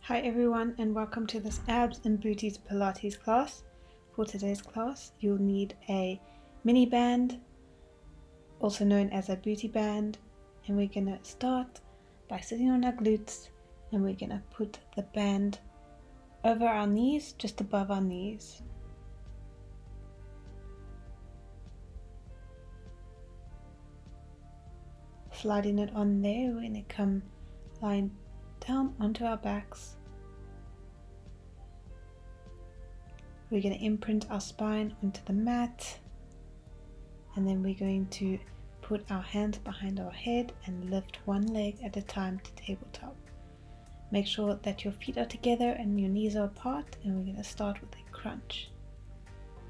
Hi everyone, and welcome to this abs and booties Pilates class. For today's class you'll need a mini band, also known as a booty band, and we're going to start by sitting on our glutes, and we're going to put the band over our knees, just above our knees. Sliding it on there, we're going to come lying down onto our backs. We're going to imprint our spine onto the mat, and then we're going to put our hands behind our head and lift one leg at a time to tabletop. Make sure that your feet are together and your knees are apart, and we're going to start with a crunch.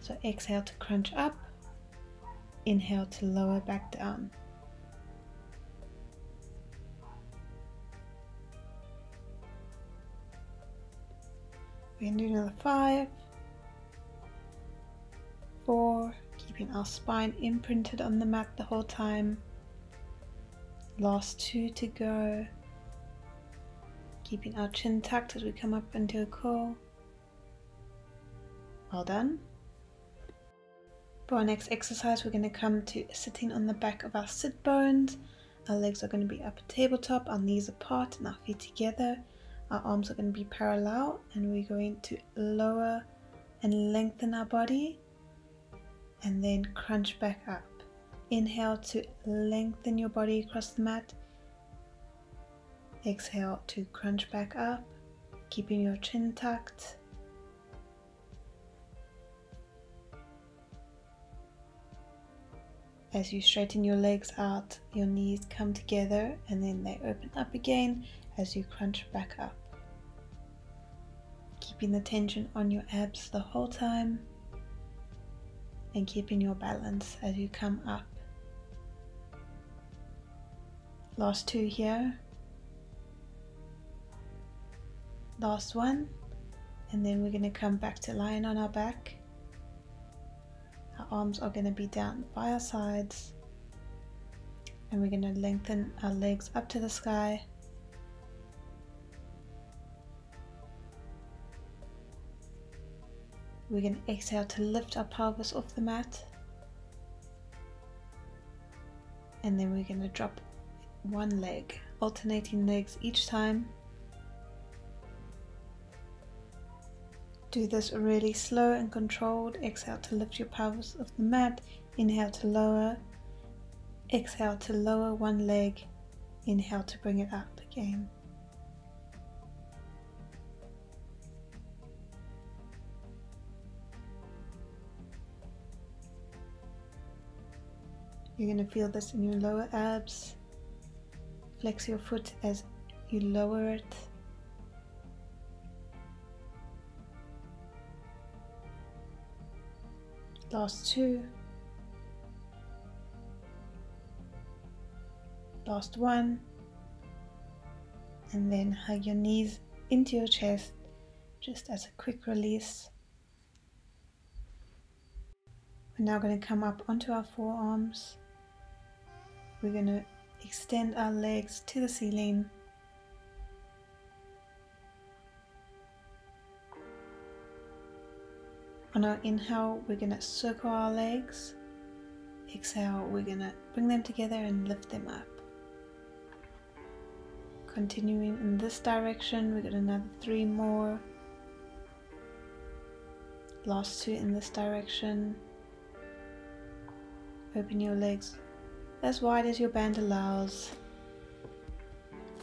So exhale to crunch up, inhale to lower back down. We're going to do another 5, 4, keeping our spine imprinted on the mat the whole time. Last 2 to go. Keeping our chin tucked as we come up into a curl. Well done. For our next exercise, we're going to come to sitting on the back of our sit bones. Our legs are going to be up at tabletop, our knees apart and our feet together. Our arms are going to be parallel, and we're going to lower and lengthen our body and then crunch back up. Inhale to lengthen your body across the mat. Exhale to crunch back up, keeping your chin tucked. As you straighten your legs out, your knees come together and then they open up again as you crunch back up. Keeping the tension on your abs the whole time and keeping your balance as you come up. Last 2 here. Last 1, and then we're going to come back to lying on our back. Our arms are going to be down by our sides, and we're going to lengthen our legs up to the sky. We're going to exhale to lift our pelvis off the mat, and then we're going to drop one leg, alternating legs each time. Do this really slow and controlled. Exhale to lift your pelvis off the mat, inhale to lower, exhale to lower one leg, inhale to bring it up again. You're going to feel this in your lower abs. Flex your foot as you lower it. Last 2. Last 1. And then hug your knees into your chest just as a quick release. We're now going to come up onto our forearms. We're going to extend our legs to the ceiling. On our inhale, we're going to circle our legs. Exhale, we're going to bring them together and lift them up. Continuing in this direction, we've got another 3 more. Last 2 in this direction. Open your legs as wide as your band allows.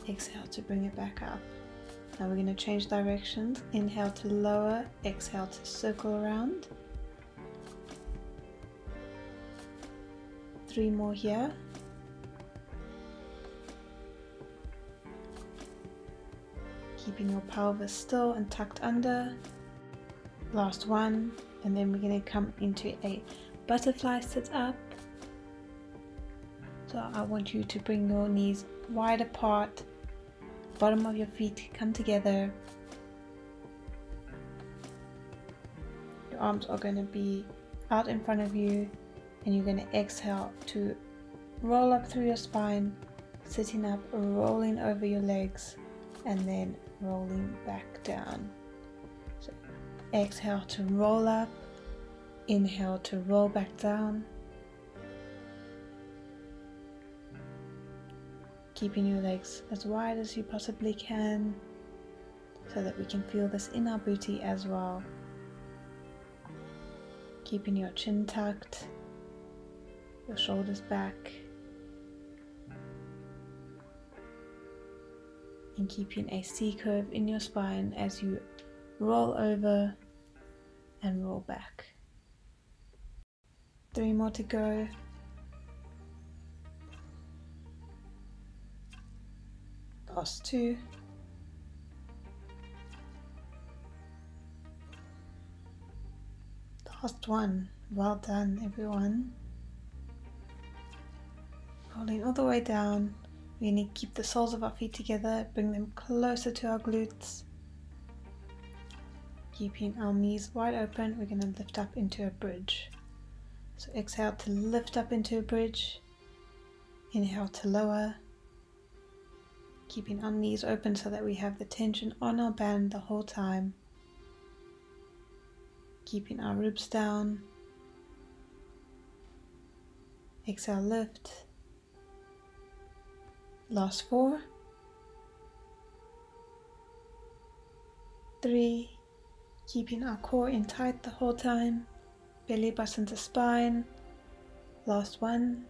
Exhale to bring it back up. Now we're going to change directions. Inhale to lower, exhale to circle around. 3 more here. Keeping your pelvis still and tucked under. Last 1, and then we're going to come into a butterfly sit up. So I want you to bring your knees wide apart. Bottom of your feet come together. Your arms are going to be out in front of you, and you're going to exhale to roll up through your spine, sitting up, rolling over your legs, and then rolling back down. So exhale to roll up, inhale to roll back down. Keeping your legs as wide as you possibly can so that we can feel this in our booty as well. Keeping your chin tucked, your shoulders back, and keeping a C curve in your spine as you roll over and roll back. 3 more to go. Last 2. Last 1. Well done, everyone. Rolling all the way down. We need to keep the soles of our feet together, bring them closer to our glutes. Keeping our knees wide open, we're going to lift up into a bridge. So exhale to lift up into a bridge. Inhale to lower. Keeping our knees open so that we have the tension on our band the whole time. Keeping our ribs down. Exhale, lift. Last 4. 3. Keeping our core in tight the whole time. Belly button to spine. Last 1.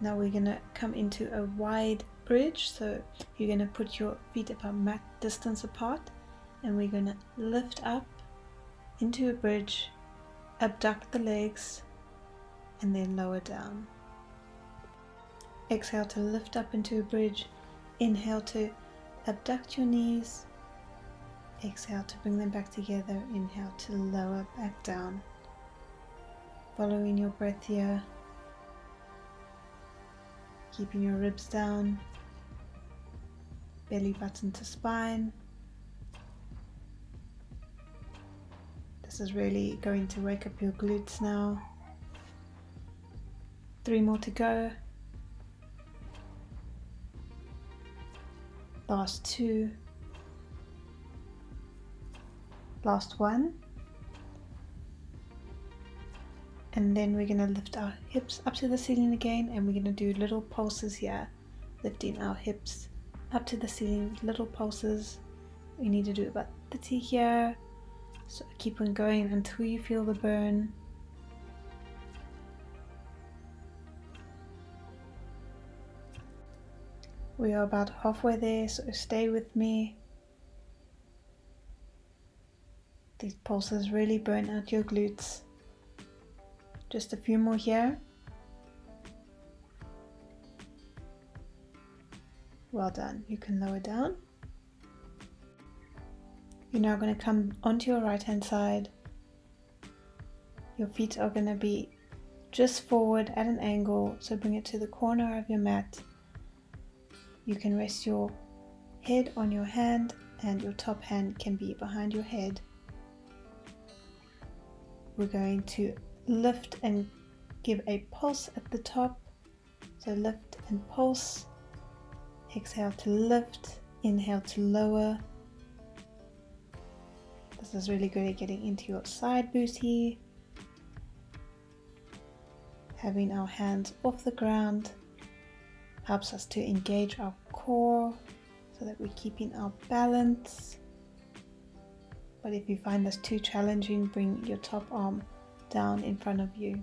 Now we're going to come into a wide bridge. So you're going to put your feet about mat distance apart. And we're going to lift up into a bridge, abduct the legs, and then lower down. Exhale to lift up into a bridge. Inhale to abduct your knees. Exhale to bring them back together. Inhale to lower back down. Following your breath here. Keeping your ribs down. Belly button to spine. This is really going to wake up your glutes now. 3 more to go. Last 2. Last 1. And then we're going to lift our hips up to the ceiling again, and we're going to do little pulses here, lifting our hips up to the ceiling with little pulses. We need to do about 30 here. So keep on going until you feel the burn. We are about halfway there, so stay with me. These pulses really burn out your glutes. Just a few more here. Well done. You can lower down. You're now going to come onto your right hand side. Your feet are going to be just forward at an angle, so bring it to the corner of your mat. You can rest your head on your hand and your top hand can be behind your head. We're going to lift and give a pulse at the top. So lift and pulse. Exhale to lift, inhale to lower. This is really good at getting into your side booty. Having our hands off the ground helps us to engage our core so that we're keeping our balance. But if you find this too challenging, bring your top arm down in front of you.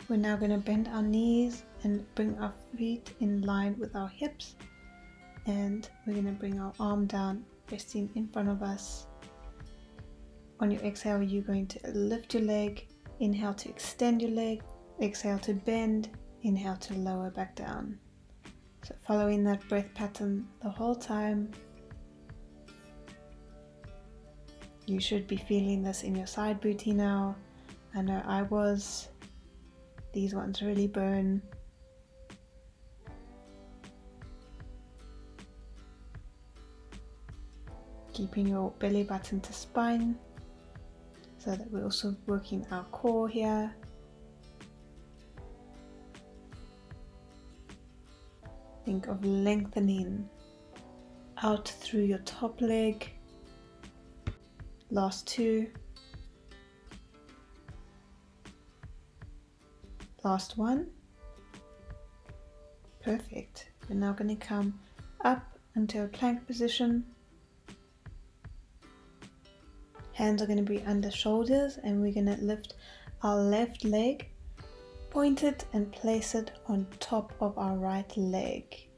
We're now going to bend our knees and bring our feet in line with our hips, and we're going to bring our arm down, resting in front of us. On your exhale, you're going to lift your leg, inhale to extend your leg, exhale to bend, inhale to lower back down. So following that breath pattern the whole time. You should be feeling this in your side booty now. I know I was. These ones really burn. Keeping your belly button to spine so that we're also working our core here. think of lengthening out through your top leg. Last 2. Last 1. Perfect. We're now going to come up into a plank position. Hands are going to be under shoulders, and we're going to lift our left leg, point it and place it on top of our right leg.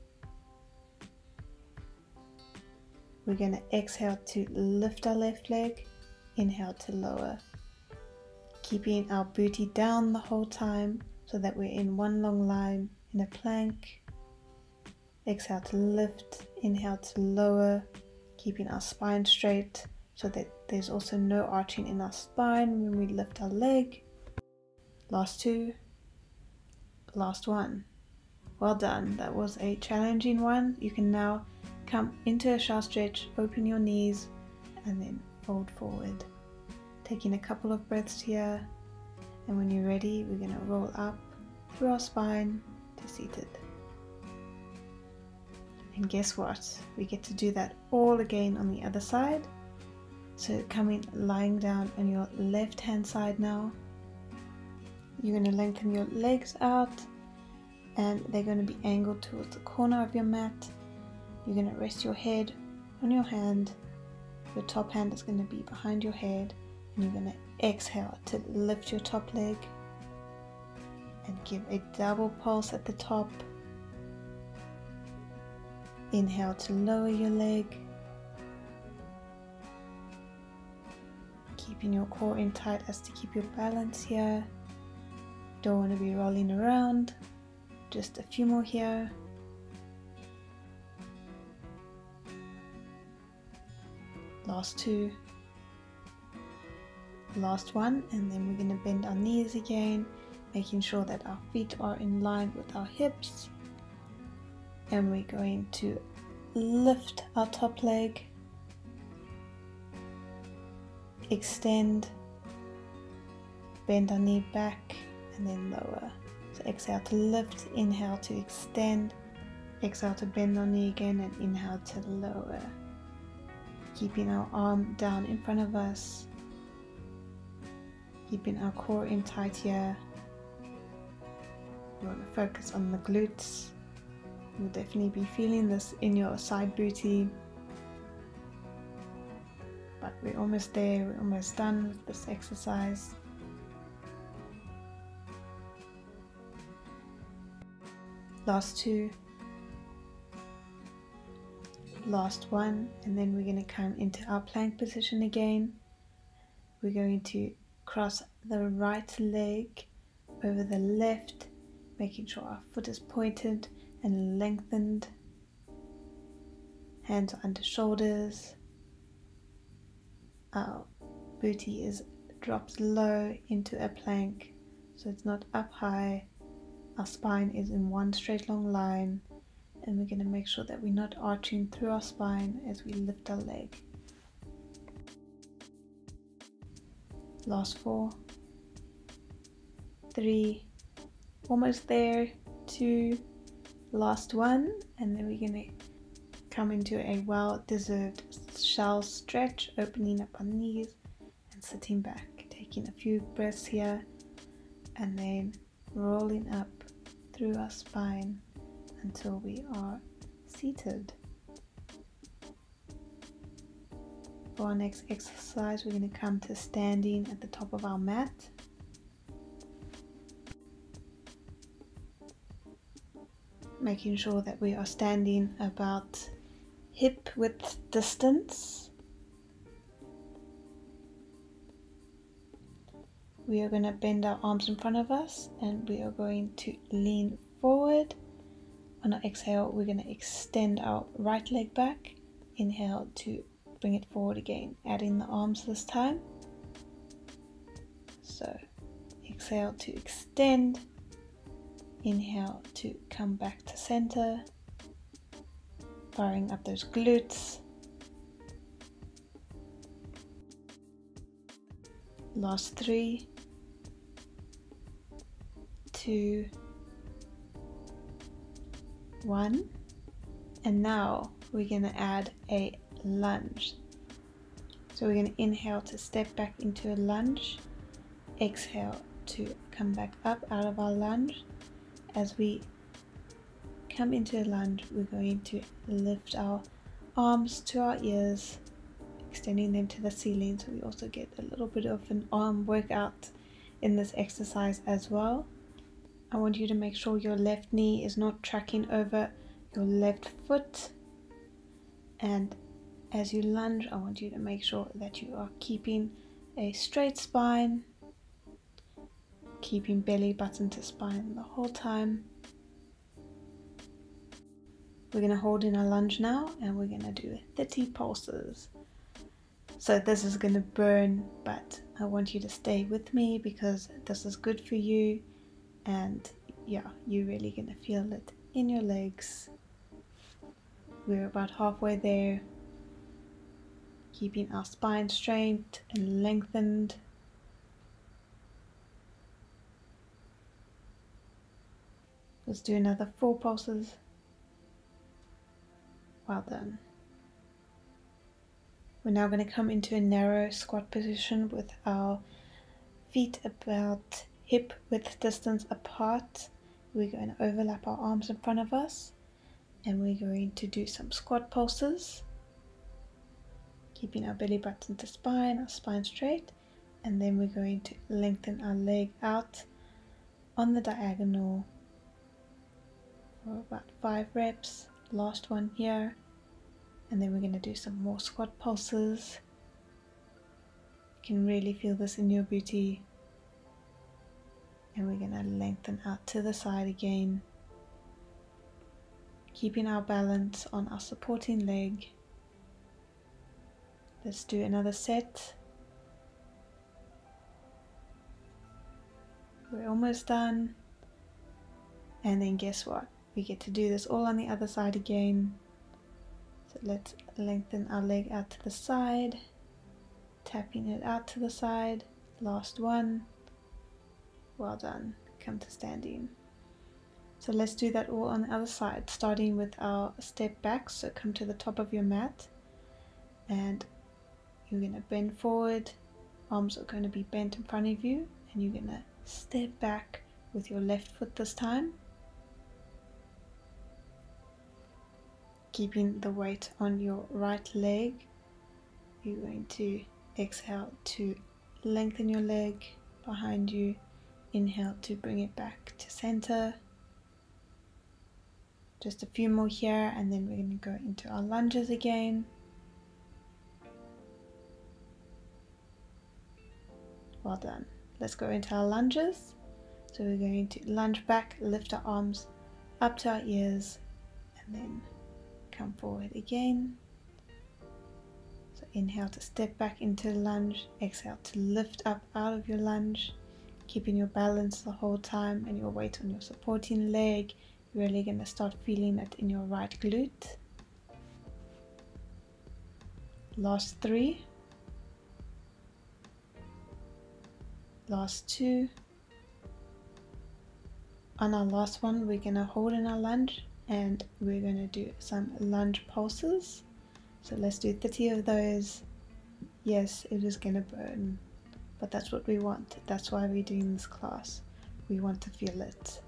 We're going to exhale to lift our left leg, inhale to lower. Keeping our booty down the whole time so that we're in one long line in a plank. Exhale to lift, inhale to lower, keeping our spine straight so that there's also no arching in our spine when we lift our leg. Last 2. Last 1. Well done. That was a challenging one. You can now come into a shallow stretch, open your knees, and then fold forward. Taking a couple of breaths here, and when you're ready, we're going to roll up through our spine to seated. And guess what? We get to do that all again on the other side. So lying down on your left hand side now. You're going to lengthen your legs out, and they're going to be angled towards the corner of your mat. You're going to rest your head on your hand. Your top hand is going to be behind your head, and you're going to exhale to lift your top leg and give a double pulse at the top. Inhale to lower your leg, keeping your core in tight as to keep your balance here. Don't want to be rolling around. Just a few more here. Last 2. Last 1, and then we're going to bend our knees again, making sure that our feet are in line with our hips. And we're going to lift our top leg, extend, bend our knee back, and then lower. So exhale to lift, inhale to extend, exhale to bend our knee again, and inhale to lower. Keeping our arm down in front of us, keeping our core in tight here. We want to focus on the glutes. You'll definitely be feeling this in your side booty. But we're almost there, we're almost done with this exercise. Last 2. Last 1, and then we're going to come into our plank position again. We're going to cross the right leg over the left, making sure our foot is pointed and lengthened. Hands are under shoulders. Our booty drops low into a plank, so it's not up high. Our spine is in one straight long line, and we're going to make sure that we're not arching through our spine as we lift our leg. Last 4, 3, almost there, 2, last 1, and then we're going to come into a well-deserved shallow stretch, opening up our knees and sitting back, taking a few breaths here, and then rolling up through our spine until we are seated. For our next exercise, we're going to come to standing at the top of our mat. Making sure that we are standing about hip width distance. We are going to bend our arms in front of us, and we are going to lean forward. On our exhale, we're going to extend our right leg back. Inhale to bring it forward again, adding the arms this time. So exhale to extend, inhale to come back to center, firing up those glutes. Last 3, 2, 1. And now we're going to add a lunge. So we're going to inhale to step back into a lunge, exhale to come back up out of our lunge. As we come into a lunge, we're going to lift our arms to our ears, extending them to the ceiling, so we also get a little bit of an arm workout in this exercise as well. I want you to make sure your left knee is not tracking over your left foot, and as you lunge, I want you to make sure that you are keeping a straight spine, keeping belly button to spine the whole time. We're going to hold in our lunge now, and we're going to do 30 pulses. So this is going to burn, but I want you to stay with me because this is good for you, and yeah, you're really going to feel it in your legs. We're about halfway there, keeping our spine straight and lengthened. Let's do another 4 pulses. Well done. We're now going to come into a narrow squat position with our feet about hip width distance apart. We're going to overlap our arms in front of us, and we're going to do some squat pulses, keeping our belly button to spine, our spine straight, and then we're going to lengthen our leg out on the diagonal for about 5 reps. Last one here, and then we're going to do some more squat pulses. You can really feel this in your booty, and we're going to lengthen out to the side again, keeping our balance on our supporting leg. Let's do another set. We're almost done, and then guess what? We get to do this all on the other side again. So let's lengthen our leg out to the side, tapping it out to the side. Last one. Well done. Come to standing. So let's do that all on the other side, starting with our step back. So come to the top of your mat, and you're going to bend forward. Arms are going to be bent in front of you, and you're going to step back with your left foot this time, keeping the weight on your right leg. You're going to exhale to lengthen your leg behind you, inhale to bring it back to center. Just a few more here, and then we're going to go into our lunges again. Well done. Let's go into our lunges. So we're going to lunge back, lift our arms up to our ears, and then come forward again. So inhale to step back into lunge, exhale to lift up out of your lunge, keeping your balance the whole time and your weight on your supporting leg. You're really going to start feeling it in your right glute. Last 3. Last 2. On our last one, we're going to hold in our lunge, and we're going to do some lunge pulses. So let's do 30 of those. Yes, it is going to burn, but that's what we want. That's why we're doing this class. We want to feel it.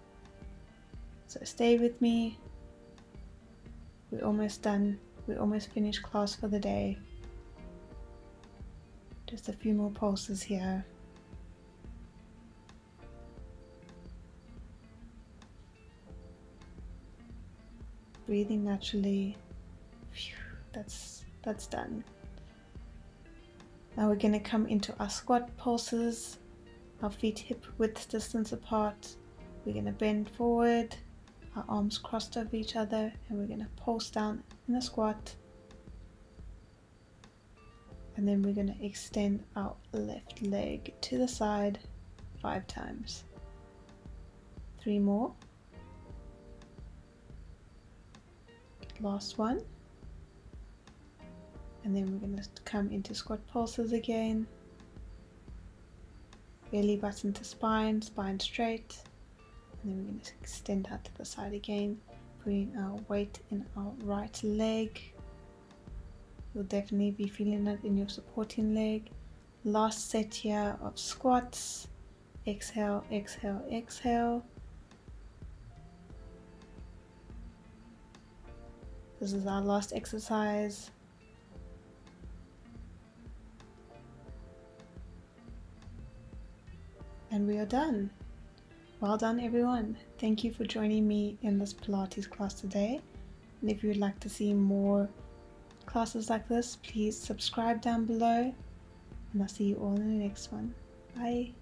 So stay with me. We're almost done. We almost finished class for the day. Just a few more pulses here. Breathing naturally. Phew, that's done. Now we're going to come into our squat pulses. Our feet hip width distance apart. We're going to bend forward, our arms crossed over each other, and we're going to pulse down in a squat. And then we're going to extend our left leg to the side 5 times. 3 more. Last one. And then we're going to come into squat pulses again. Belly button to spine, spine straight. And then we're going to extend out to the side again. putting our weight in our right leg. You'll definitely be feeling it in your supporting leg. Last set here of squats. Exhale, exhale, exhale. This is our last exercise. And we are done. Well done, everyone. Thank you for joining me in this Pilates class today. And if you would like to see more classes like this, please subscribe down below. And I'll see you all in the next one. Bye.